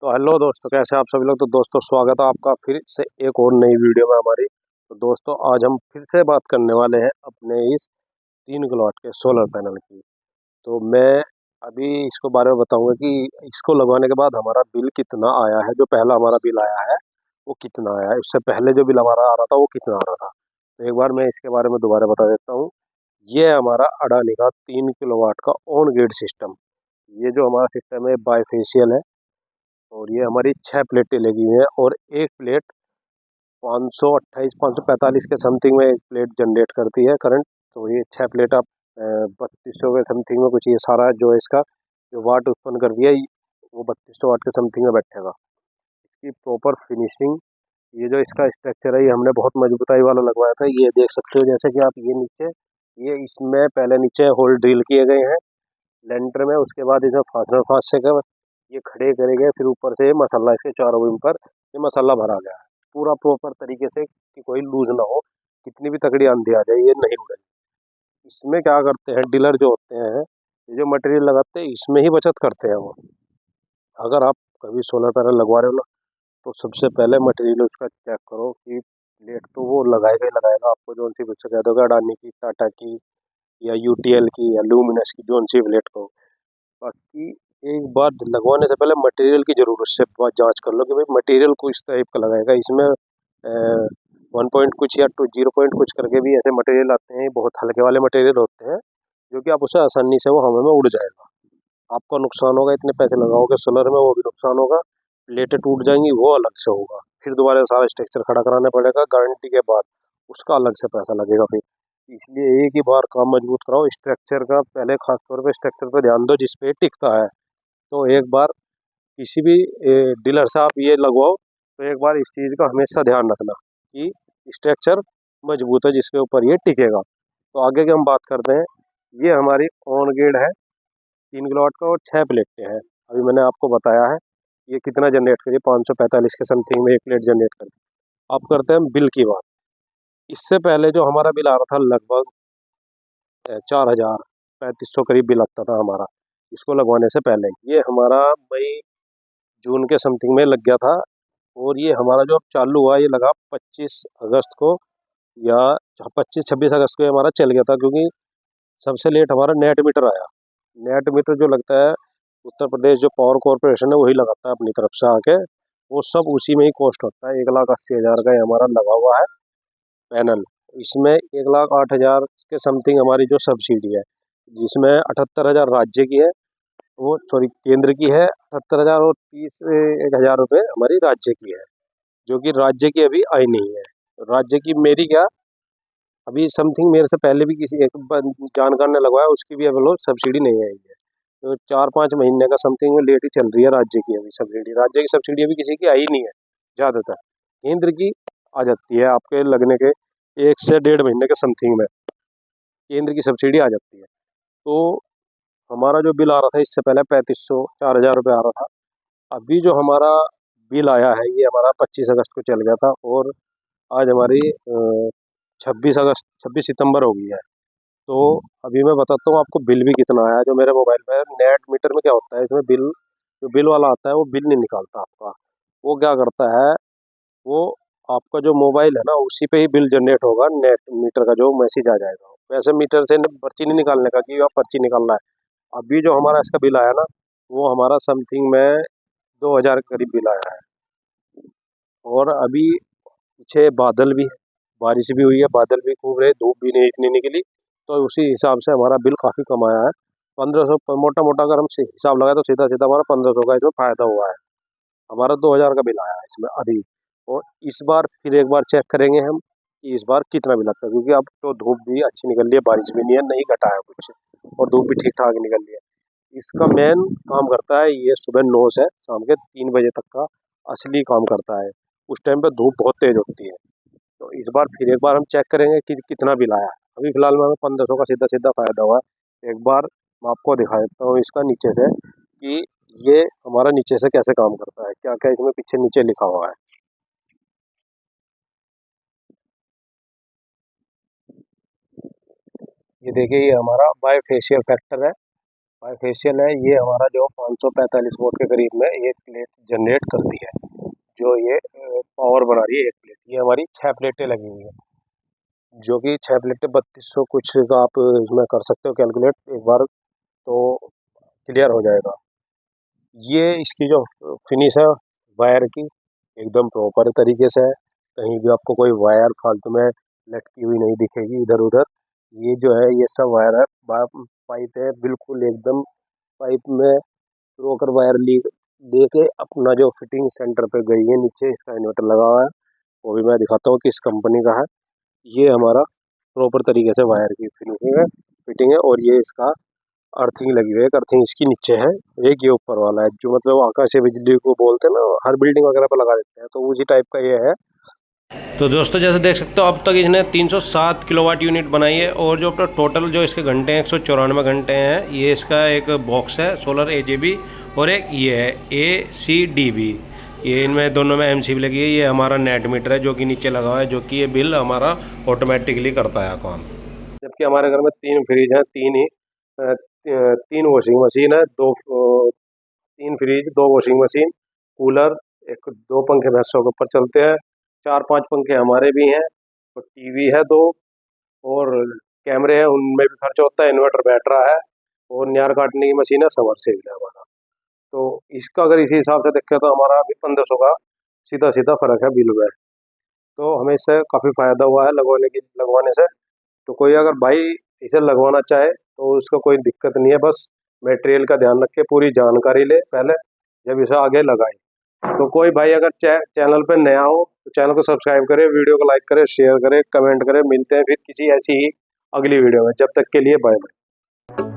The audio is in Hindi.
तो हेलो दोस्तों, कैसे आप सभी लोग। तो दोस्तों स्वागत है आपका फिर से एक और नई वीडियो में हमारी। तो दोस्तों आज हम फिर से बात करने वाले हैं अपने इस 3 किलोवाट के सोलर पैनल की। तो मैं अभी इसको बारे में बताऊंगा कि इसको लगवाने के बाद हमारा बिल कितना आया है। जो पहला हमारा बिल आया है वो कितना आया है, उससे पहले जो बिल हमारा आ रहा था वो कितना आ रहा था। तो एक बार मैं इसके बारे में दोबारा बता देता हूँ। ये हमारा अडानी का 3 किलोवाट का ऑन ग्रिड सिस्टम। ये जो हमारा सिस्टम है बाईफेशियल है और ये हमारी 6 प्लेटें लगी हुई हैं और एक प्लेट 528 545 के समथिंग में एक प्लेट जनरेट करती है करंट। तो ये 6 प्लेट आप 3200 के समथिंग में कुछ, ये सारा जो है इसका जो वाट उत्पन्न कर दिया वो 3200 वाट के समथिंग में बैठेगा। इसकी प्रॉपर फिनिशिंग, ये जो इसका स्ट्रक्चर है ये हमने बहुत मजबूताई वाला लगवाया था। ये देख सकते हो, जैसे कि आप ये नीचे, ये इसमें पहले नीचे होल ड्रिल किए गए हैं लेंटर में, उसके बाद इसमें फास्टनर फास्ट से कर ये खड़े करे गए, फिर ऊपर से ये मसाला इसके चारों बीम पर ये मसाला भरा गया है पूरा प्रॉपर तरीके से कि कोई लूज ना हो। कितनी भी तगड़ी आंधी आ जाए ये नहीं उड़ेगी। इसमें क्या करते हैं डीलर जो होते हैं, ये जो मटेरियल लगाते हैं इसमें ही बचत करते हैं वो। अगर आप कभी सोलर पैनल लगवा रहे हो ना, तो सबसे पहले मटेरियल उसका चेक करो कि प्लेट तो वो लगाएगा ही लगाएगा। आपको जो सी कुछ कह दोगे अडानी की, टाटा की या यूटीएल की या लूमिनस की, जो सी प्लेट को। बाकी एक बार लगवाने से पहले मटेरियल की जरूर उससे जांच कर लो कि भाई मटेरियल को इस टाइप का लगाएगा। इसमें 1 पॉइंट कुछ या 0 पॉइंट कुछ करके भी ऐसे मटेरियल आते हैं, बहुत हल्के वाले मटेरियल होते हैं जो कि आप उसे आसानी से वो हवा में उड़ जाएगा। आपका नुकसान होगा, इतने पैसे लगाओगे सोलर में वो भी नुकसान होगा। प्लेटें टूट जाएंगी वो अलग से होगा, फिर दोबारा सारा स्ट्रक्चर खड़ा कराना पड़ेगा गारंटी के बाद, उसका अलग से पैसा लगेगा फिर। इसलिए एक ही बार काम मजबूत कराओ स्ट्रक्चर का, पहले खास तौर पे स्ट्रक्चर पर ध्यान दो जिसपे टिकता है। तो एक बार किसी भी डीलर से आप ये लगवाओ तो एक बार इस चीज़ का हमेशा ध्यान रखना कि स्ट्रक्चर मजबूत है जिसके ऊपर ये टिकेगा। तो आगे की हम बात करते हैं। ये हमारी ऑन ग्रिड है 3 किलोवाट का और 6 प्लेटें हैं। अभी मैंने आपको बताया है ये कितना जनरेट करिए, 545 के समथिंग में एक प्लेट जनरेट कर। अब करते हैं बिल की बात। इससे पहले जो हमारा बिल आ रहा था लगभग 4,3500 करीब बिल आता था हमारा इसको लगवाने से पहले। ये हमारा मई जून के समथिंग में लग गया था और ये हमारा जो अब चालू हुआ ये लगा 25 अगस्त को, या 25-26 अगस्त को ये हमारा चल गया था, क्योंकि सबसे लेट हमारा नेट मीटर आया। नेट मीटर जो लगता है उत्तर प्रदेश जो पावर कॉरपोरेशन है वही लगाता है अपनी तरफ से आके, वो सब उसी में ही कॉस्ट होता है। 1,80,000 का ये हमारा लगा हुआ है पैनल। इसमें 1,08,000 के समथिंग हमारी जो सब्सिडी है, जिसमें 78,000 राज्य की है, वो सॉरी केंद्र की है 78,000, और 30,000 रुपये हमारी राज्य की है, जो कि राज्य की अभी आई नहीं है। राज्य की मेरी क्या, अभी समथिंग मेरे से पहले भी किसी एक जानकार ने लगवाया, उसकी भी अभी लोग सब्सिडी नहीं आई है। तो 4-5 महीने का समथिंग में लेट ही चल रही है राज्य की अभी सब्सिडी। राज्य की सब्सिडी अभी किसी की आई नहीं है ज़्यादातर। केंद्र की आ जाती है आपके लगने के 1 से 1.5 महीने के समथिंग में, केंद्र की सब्सिडी आ जाती है। तो हमारा जो बिल आ रहा था इससे पहले 3,500 4,000 रुपये आ रहा था। अभी जो हमारा बिल आया है ये हमारा 25 अगस्त को चल गया था और आज हमारी 26 सितंबर हो गई है। तो अभी मैं बताता हूँ आपको बिल भी कितना आया है। जो मेरे मोबाइल पे नेट मीटर में क्या होता है, इसमें बिल जो बिल वाला आता है वो बिल नहीं निकालता आपका। वो क्या करता है, वो आपका जो मोबाइल है ना उसी पे ही बिल जनरेट होगा, नेट मीटर का जो मैसेज आ जाएगा। वैसे मीटर से पर्ची नहीं निकालने का कि आप पर्ची निकालना है। अभी जो हमारा इसका बिल आया ना, वो हमारा समथिंग में 2,000 के करीब बिल आया है। और अभी पीछे बादल भी है, बारिश भी हुई है, बादल भी खूब रहे, धूप भी नहीं इतनी निकली, तो उसी हिसाब से हमारा बिल काफ़ी कम आया है। 1,500 मोटा मोटा अगर हम हिसाब लगाए तो सीधा सीधा हमारा 1,500 का इसमें फ़ायदा हुआ है। हमारा 2,000 का बिल आया है इसमें अभी। और इस बार फिर एक बार चेक करेंगे हम कि इस बार कितना बिल आता है, क्योंकि अब तो धूप भी अच्छी निकल रही है, बारिश भी नहीं है, नहीं घटा है कुछ, और धूप भी ठीक ठाक निकल रही है। इसका मेन काम करता है ये सुबह 9 से शाम के 3 बजे तक का असली काम करता है। उस टाइम पे धूप बहुत तेज होती है। तो इस बार फिर एक बार हम चेक करेंगे कि कितना बिल आया। अभी फिलहाल में हमें 1,500 का सीधा सीधा फायदा हुआ है। एक बार मैं आपको दिखा देता हूँ इसका नीचे से कि ये हमारा नीचे से कैसे काम करता है, क्या क्या इसमें पीछे नीचे लिखा हुआ है। ये देखिए, ये हमारा बाय फेशियल फैक्टर है। बाईफेशियल है, ये हमारा जो 545 वोल्ट के करीब में एक प्लेट जनरेट करती है, जो ये पावर बना रही है एक प्लेट। ये हमारी 6 प्लेटें लगी हुई है, जो कि 6 प्लेटें 3200 कुछ का आप इसमें कर सकते हो कैलकुलेट एक बार, तो क्लियर हो जाएगा। ये इसकी जो फिनिश है वायर की, एकदम प्रॉपर तरीके से है। कहीं भी आपको कोई वायर फालतू में लटकी हुई नहीं दिखेगी इधर उधर। ये जो है ये सब वायर है, पाइप है, बिल्कुल एकदम पाइप में रोकर वायर ली लेके अपना जो फिटिंग सेंटर पे गई है। नीचे इसका इन्वर्टर लगा हुआ है, वो भी मैं दिखाता हूँ किस कंपनी का है। ये हमारा प्रॉपर तरीके से वायर की फिनिशिंग है, फिटिंग है। और ये इसका अर्थिंग लगी हुई है, एक अर्थिंग इसकी नीचे है, एक ये ऊपर वाला है, जो मतलब आकाशीय बिजली को बोलते हैं ना, हर बिल्डिंग वगैरह पर लगा देते हैं, तो उसी टाइप का ये है। तो दोस्तों जैसे देख सकते हो अब तक इसने 307 किलोवाट यूनिट बनाई है, और जो टोटल जो इसके घंटे हैं 194 घंटे हैं। ये इसका एक बॉक्स है सोलर AJB, और एक ये है ACDB। ये इनमें दोनों में MCB लगी है। ये हमारा नेट मीटर है जो कि नीचे लगा हुआ है, जो कि ये बिल हमारा ऑटोमेटिकली करता है काम। जबकि हमारे घर में 3 फ्रिज हैं, 3 वॉशिंग मशीन है, 3 फ्रिज, 2 वॉशिंग मशीन, कूलर, 2 पंखे भैंसों के ऊपर चलते हैं, 4-5 पंखे हमारे भी हैं, और टीवी है 2, और कैमरे हैं, उनमें भी खर्च होता है, इन्वर्टर बैठ रहा है, और नार काटने की मशीन है, समरसेबल है हमारा। तो इसका अगर इसी हिसाब से देखें तो हमारा अभी 1500 का सीधा सीधा फर्क है बिल में। तो हमें इससे काफ़ी फ़ायदा हुआ है लगवाने से। तो कोई अगर भाई इसे लगवाना चाहे तो उसका कोई दिक्कत नहीं है, बस मटेरियल का ध्यान रख के पूरी जानकारी ले पहले, जब इसे आगे लगाए। तो कोई भाई अगर चैनल पे नया हो तो चैनल को सब्सक्राइब करे, वीडियो को लाइक करे, शेयर करे, कमेंट करे। मिलते हैं फिर किसी ऐसी ही अगली वीडियो में, जब तक के लिए बाय बाय।